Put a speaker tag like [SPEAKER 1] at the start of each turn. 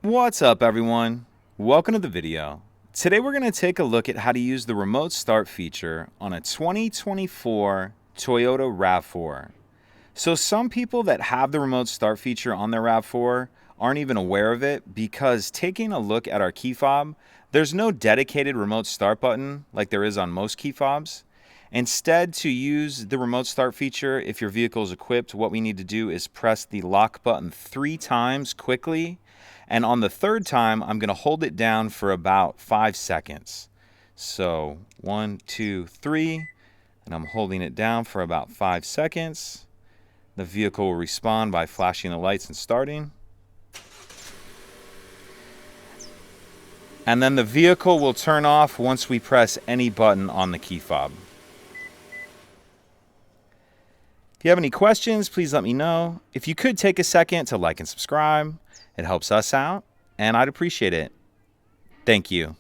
[SPEAKER 1] What's up, everyone? Welcome to the video. Today we're going to take a look at how to use the remote start feature on a 2024 Toyota RAV4. So some people that have the remote start feature on their RAV4 aren't even aware of it because taking a look at our key fob, there's no dedicated remote start button like there is on most key fobs. Instead, to use the remote start feature, if your vehicle is equipped, what we need to do is press the lock button 3 times quickly. And on the third time, I'm going to hold it down for about 5 seconds. So 1, 2, 3, and I'm holding it down for about 5 seconds. The vehicle will respond by flashing the lights and starting. And then the vehicle will turn off once we press any button on the key fob. If you have any questions, please let me know. If you could take a second to like and subscribe, it helps us out, and I'd appreciate it. Thank you.